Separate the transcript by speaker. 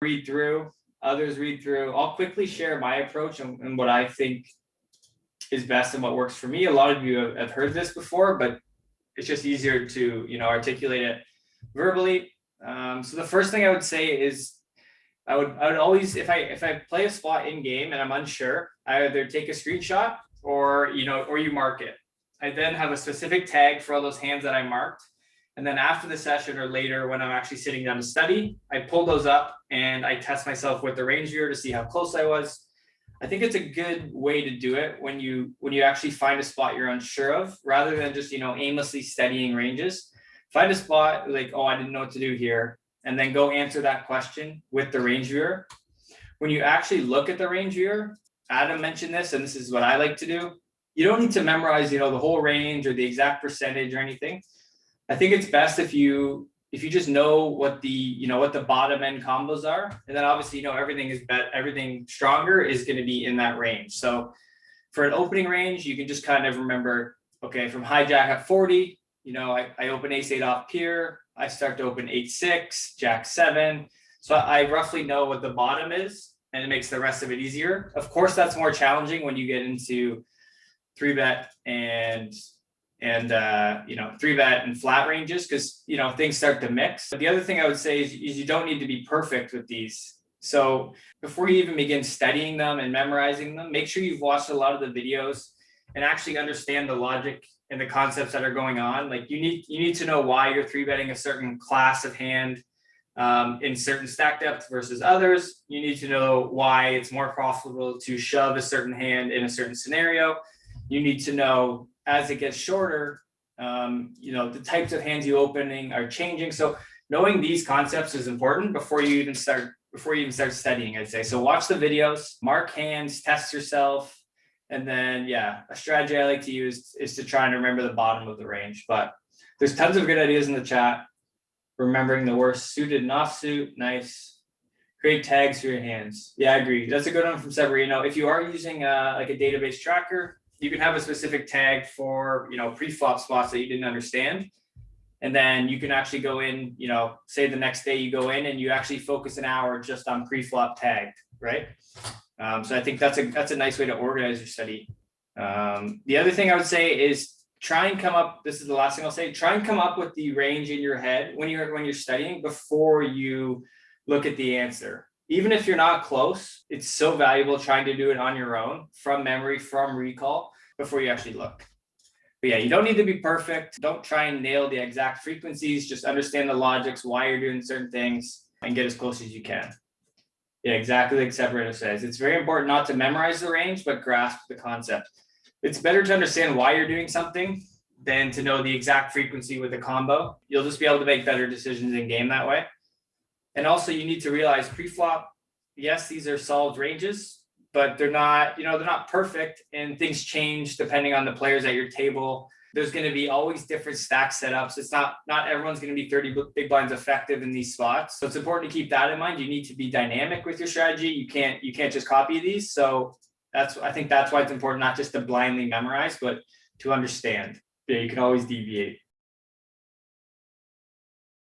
Speaker 1: read through, others read through. I'll quickly share my approach and what I think is best and what works for me. A lot of you have heard this before, but it's just easier to, articulate it verbally. So the first thing I would say is I would always, if I play a spot in game and I'm unsure, I either take a screenshot or you mark it. I then have a specific tag for all those hands that I marked. And then after the session or later when I'm actually sitting down to study, I pull those up and I test myself with the range viewer to see how close I was. I think it's a good way to do it when you actually find a spot you're unsure of, rather than just, aimlessly studying ranges. Find a spot like, oh, I didn't know what to do here, and then go answer that question with the range viewer. When you actually look at the range viewer, Adam mentioned this, and this is what I like to do. You don't need to memorize, the whole range or the exact percentage or anything. I think it's best if you just know what the bottom end combos are, and then obviously everything stronger is going to be in that range. So for an opening range, you can just kind of remember, okay, from hijack at 40, I open ace-8 off peer, I start to open 8-6, jack-7. So I roughly know what the bottom is, and it makes the rest of it easier. Of course, that's more challenging when you get into 3-bet and 3-bet and flat ranges, because things start to mix. But the other thing I would say is you don't need to be perfect with these. So before you even begin studying them and memorizing them, make sure you've watched a lot of the videos and actually understand the logic and the concepts that are going on. Like you need to know why you're 3-betting a certain class of hand in certain stack depth versus others. You need to know why it's more profitable to shove a certain hand in a certain scenario. You need to know, as it gets shorter, the types of hands you opening are changing. So knowing these concepts is important before you even start studying, I'd say. So watch the videos, mark hands, test yourself. And then, a strategy I like to use is to try and remember the bottom of the range. But there's tons of good ideas in the chat. Remembering the worst suited and offsuit, nice. Create tags for your hands. Yeah, I agree. That's a good one from Severino. If you are using like a database tracker, you can have a specific tag for, pre-flop spots that you didn't understand. And then you can actually go in, say the next day you go in and you actually focus an hour just on pre-flop tagged, right? So I think that's a nice way to organize your study. The other thing I would say is try and come up, this is the last thing I'll say, try and come up with the range in your head when you're studying before you look at the answer. Even if you're not close, it's so valuable trying to do it on your own, from memory, from recall, before you actually look. But yeah, you don't need to be perfect. Don't try and nail the exact frequencies. Just understand the logics, why you're doing certain things, and get as close as you can. Yeah, exactly like Severino says. It's very important not to memorize the range, but grasp the concept. It's better to understand why you're doing something than to know the exact frequency with a combo. You'll just be able to make better decisions in game that way. And also you need to realize pre-flop, yes, these are solved ranges, but they're not, they're not perfect, and things change depending on the players at your table. There's going to be always different stack setups. It's not everyone's going to be 30 big blinds effective in these spots. So it's important to keep that in mind. You need to be dynamic with your strategy. You can't just copy these. So I think that's why it's important not just to blindly memorize, but to understand. Yeah, you can always deviate.